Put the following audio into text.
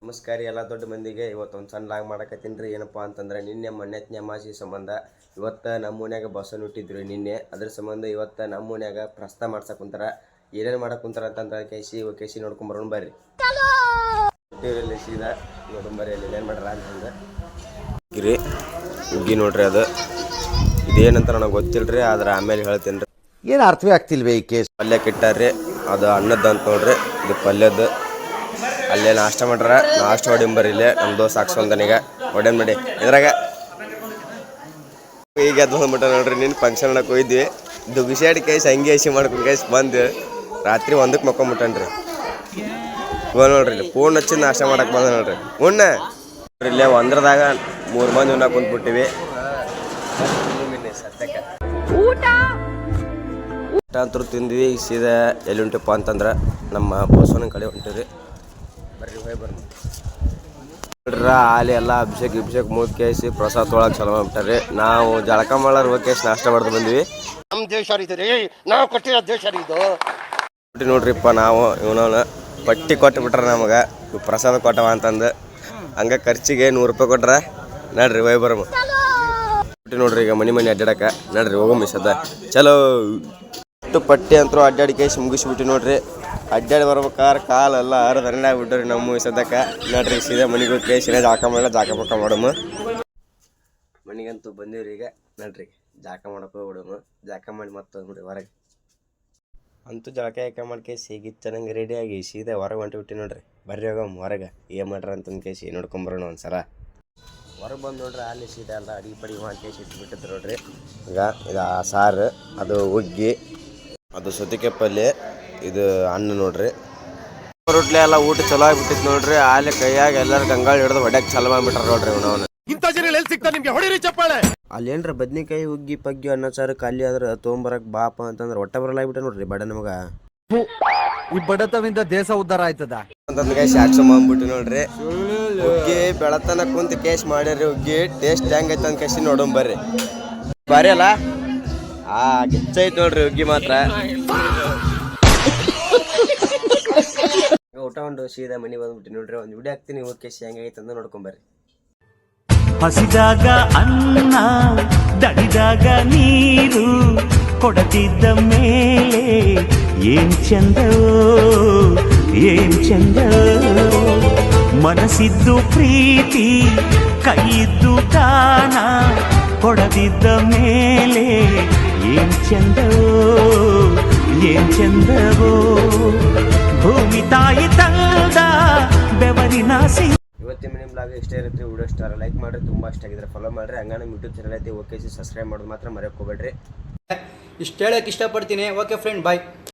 ನಮಸ್ಕಾರ ಎಲ್ಲ ದೊಡ್ಡ ಮಂದಿಗೆ ಇವತ್ತು ಒಂದು ಸಣ್ಣ ಲಾಗ್ ಮಾಡಕತ್ತೀನಿ ರೀ. ಏನಪ್ಪ ಅಂತಂದ್ರೆ ನಿನ್ನೆ ಮೊನ್ನೆತ್ನೆ ಅಮಾವಾಸ್ಯೆ ಸಂಬಂಧ ಇವತ್ತು ನಮ್ಮ ಓಣ್ಯಾಗ ಬಸವನ ಹುಟ್ಟಿದ್ರು ನಿನ್ನೆ. ಅದ್ರ ಸಂಬಂಧ ಇವತ್ತು ನಮ್ಮ ಓಣ್ಯಾಗ ಪ್ರಸ್ತಾವ ಮಾಡ್ಸಕ್ಕೆ ಕುಂತಾರ. ಏನೇನು ಮಾಡಕ್ಕೆ ಕುಂತಾರ ಅಂತಂದ್ರೆ ಕೇಸಿ ನೋಡ್ಕೊಂಬರೋಣ ಬರ್ರಿ. ಹುಟ್ಟಿರಲ್ಲಿ ಸೀದಾ ನೋಡ್ಕೊಂಬರ್ರಿ ಅಲ್ಲಿ ಏನೇನು ಮಾಡ್ಯಾರ ಅಂತಂದ್ರೆ ಗಿರಿ ಹುಗ್ಗಿ ನೋಡ್ರಿ. ಅದು ಇದೇನಂತ ನನಗೆ ಗೊತ್ತಿಲ್ರಿ, ಆದ್ರೆ ಆಮೇಲೆ ಹೇಳ್ತೀನಿ ರೀ. ಏನು ಅರ್ಥವೇ ಆಗ್ತಿಲ್ವೇ ಈ ಕೇಸ್. ಪಲ್ಯ ಕೆಟ್ಟಾರ್ರಿ, ಅದು ಅನ್ನದ್ದು ಅಂತ ನೋಡ್ರಿ. ಇದು ಪಲ್ಯದ್ದು ಅಲ್ಲೇ ನಾಷ್ಟ ಮಾಡ್ರ. ನಾಷ್ಟ ಹೊಡಿಂಬರಿ ಇಲ್ಲೇ ನಮ್ಮ ದೋಸ್ತ ಹಾಕ್ಸೊಂದನೀಗ ಹೊಡೆನ್ ಮಾಡಿ ಇದ್ರಾಗ ಈಗ ಅದು ಬಂದ್ಬಿಟ್ಟ ನೋಡ್ರಿ. ನೀನು ಫಂಕ್ಷನ್ ಒಳಗೆ ಹೋಗಿದ್ವಿ, ದುಗಿಸಾಡಿ ಕೇಸ್ ಹಂಗೆ ಹಸಿ ಮಾಡ್ಕೊಂಡು ಕೇಸ್ ಬಂದು ರಾತ್ರಿ 1ಕ್ಕೆ ಮಕ್ಕೊಂಬಿಟ್ಟನ್ರಿ. ನೋಡ್ರಿ ಇಲ್ಲಿ ಫೋನ್ ಹಚ್ಚಿ ನಾಷ್ಟ ಮಾಡಕ್ಕೆ ಬಂದ ನೋಡ್ರಿ. ಇಲ್ಲೇ ಒಂದ್ರದಾಗ 3 ಮಂದಿ ಉಣ್ಣಾಕ ಕುಂತ್ಬಿಟ್ಟಿವಿ. ಸದ್ಯಕ್ಕೆ ಊಟ ಅಂತೂ ತಿಂದ್ವಿ. ಸೀದಾ ಎಲ್ಲಿ ಉಂಟಪ್ಪ ಅಂತಂದ್ರೆ ನಮ್ಮ ಬಸವನ ಕಡೆ ಹೊಂಟಿವ್ರಿ. ಬರ್ರಿ ಹೋಗಿ ಬರ್ರಿ ನೋಡ್ರ. ಅಲ್ಲಿ ಎಲ್ಲ ಅಭಿಷೇಕ್ ಮೂದ್ ಕೇಸಿ ಪ್ರಸಾದ ತೊಳಕ್ಕೆ ಚಲೋ ಮಾಡ್ಬಿಟ್ಟಾರೆ. ನಾವು ಜಳಕ ಮಾಡಾರ ಹೋಗಿ ಕೇಸಿ ನಾಷ್ಟ ಮಾಡ್ದು ಬಂದ್ವಿ. ನಮ್ಮ ದೇಶ ರೀ, ನಾವು ಕೊಟ್ಟಿರೋ ದೇಶ ಇದು ನೋಡ್ರಿಪ್ಪ. ನಾವು ಇವನವನು ಪಟ್ಟಿ ಕೊಟ್ಟು ಬಿಟ್ರ ನಮಗೆ ಪ್ರಸಾದ ಕೊಟ್ಟವ ಅಂತಂದು. ಹಂಗೆ ಖರ್ಚಿಗೆ 100 ರೂಪಾಯಿ ಕೊಟ್ರ. ನಡ್ರಿ ಹೋಗಿ ಬರಮ್ಮ ನೋಡ್ರಿ. ಈಗ ಮನೆ ಅಡ್ಡಾಡಕ ನಡ್ರಿ ಹೋಗಮ್ಮ ಸದ ಚಲೋ. ಪಟ್ಟಿ ಅಂತೂ ಅಡ್ಡಾಡಿ ಕೇಸಿ ಮುಗಿಸ್ಬಿಟ್ಟು ನೋಡ್ರಿ. ಅಡ್ಡಾಡಿ ಬರ್ಬೇಕಾದ್ರೆ ಕಾಲೆಲ್ಲ ಹರಿದು ಆಗ್ಬಿಟ್ರಿ ನಮ್ಮ ಸದ್ಯಕ್ಕೆ. ನಡ್ರಿ ಸೀದಾ ಮನೆಗೆ ಹೋಗಿ ಕೇಸಿನ ಜಾಕ ಪಕ್ಕ ಮಾಡಮ್ಮ. ಮನೆಗಂತೂ ಬಂದೀವ್ರಿ. ಈಗ ನಡ್ರಿ ಜಾಕ ಮಾಡಕ್ಕೆ ಹೋಗ್ಬಿಡಮ್ಮ. ಜಾಕ ಮಾಡಿ ಮತ್ತೆ ಹೋಗ್ಬಿಡಿ ಹೊರಗೆ. ಅಂತೂ ಜಳಕ ಯಾಕೆ ಮಾಡಿ ಕೇಸಿ ಈಗ ಚೆನ್ನಾಗಿ ರೆಡಿಯಾಗಿ ಸೀದಾ ಹೊರಗೆ ಹೊಂಟು ನೋಡ್ರಿ. ಬರ್ರಿ ಹೋಗಮ್ಮ ಹೊರಗೆ ಏನು ಮಾಡ್ರ ಅಂತಂದು ಕೇಸಿ ನೋಡ್ಕೊಂಬರೋಣ ಒಂದ್ಸಲ. ಹೊರಗೆ ಬಂದು ನೋಡ್ರಿ. ಅಲ್ಲಿ ಸೀದಾ ಎಲ್ಲ ಅಡಿಗೆ ಪಡಿ ಮಾಡಿ ಕೇಸಿ ಇಟ್ಬಿಟ್ಟಿದ್ರು ನೋಡ್ರಿ. ಈಗ ಇದು ಸಾರು, ಅದು ಹುಗ್ಗಿ, ಅದು ಸೌತೆಕಾಯಿ ಪಲ್ಯ, ಇದು ಹಣ್ಣು ನೋಡ್ರಿ. ರೊಟ್ಲಿ ಎಲ್ಲ ಊಟ ಚಲೋ ಆಗಿಬಿಟ್ಟಿತ್ತು ನೋಡ್ರಿ. ಅಲ್ಲಿ ಕೈಯಾಗ ಎಲ್ಲರೂ ಗಂಗಾಳ ಹಿಡಿದು ಹೊಡ್ಯಾಕ ಚಲೋ ಮಾಡಿಬಿಟ್ರ ನೋಡ್ರಿ. ಅಲ್ಲೇನ್ರ ಬದ್ನಿಕಾಯಿ ಹುಗ್ಗಿ ಪಗ್ಗಿ ಅನ್ನ ಸಾರು ಖಾಲಿ ಆದ್ರೆ ತೊಗೊಂಬರಕ್ ಬಾಪ ಅಂತಂದ್ರೆ ಹೊಟ್ಟೆ ಬರಲ್ಲ ಆಗ್ಬಿಟ್ಟೆ ನೋಡ್ರಿ ಬಡ ನಮಗ. ಈ ಬಡತವಿಂದ ದೇಶ ಉದ್ಧಾರ ಆಯ್ತದ ಅಂತಂದ ಕೇಶ್ ಹಾಕ್ಸೊಂಬಿಟ್ಟು ನೋಡ್ರಿ. ಹುಗ್ಗಿ ಬೆಳತನ ಕುಂತ ಕೇಶ್ ಮಾಡ್ಯಾರಿ. ಹುಗ್ಗಿ ಟೇಸ್ಟ್ ಹೆಂಗೈತೆ ಅಂತ ಕೇಶಿ ನೋಡೋಣ ಬರ್ರಿ. ಬರೀ ಅಲ್ಲ ಗಿಚ್ಚೈತ್ ನೋಡ್ರಿ ಹುಗ್ಗಿ ಮಾತ್ರ. ಊಟ ಒಂದು ಸೀದಾ ಮನೆ ಬಂದ್ಬಿಟ್ಟು ನೋಡ್ರಿ. ಒಂದು ವಿಡಿಯೋ ಹಾಕ್ತೀನಿ ಹೋಗಿ ಕೇಶಿ ಹೆಂಗೈತೆ ಅಂತ ನೋಡ್ಕೊಂಬರ್ರಿ. ಹಸಿದಾಗ ಅನ್ನ ದಡಿದಾಗ ನೀರು ಕೊಡದಿದ್ದ ಮೇಲೆ ಏನ್ ಚಂದವೋ ಏನ್ ಚಂದವೋ. ಮನಸ್ಸಿದ್ದು ಪ್ರೀತಿ ಕೈಯಿದ್ದು ದಾನ ಕೊಡದಿದ್ದ ಮೇಲೆ ಏನ್ ಚಂದವೋ ಏನ್ ಚಂದವೋ. ಭೂಮಿ ತಾಯಿ ತಂದ ಬೆವರಿನ ಇವತ್ತಿನ ನಿಮ್ಮ ಬ್ಲಾಗ್ ಇಷ್ಟ ಇರುತ್ತೆ. ವಿಡಿಯೋ ಇಷ್ಟ ಲೈಕ್ ಮಾಡಿರಿ, ತುಂಬ ಇಷ್ಟ ಆಗಿದ್ರೆ ಫಾಲೋ ಮಾಡಿರಿ. ಹಂಗ ನಮ್ಮ ಯೂಟ್ಯೂಬ್ ಚಾನಲ್ ಐತಿ ಓಕೆ ಸಬ್ಸ್ಕ್ರೈಬ್ ಮಾಡೋದು ಮಾತ್ರ ಮರೆಯೋಕೆ ಹೋಗ್ಬೇಡ್ರಿ. ಇಷ್ಟು ಹೇಳಕ್ಕೆ ಇಷ್ಟಪಡ್ತೀನಿ. ಓಕೆ ಫ್ರೆಂಡ್, ಬಾಯ್.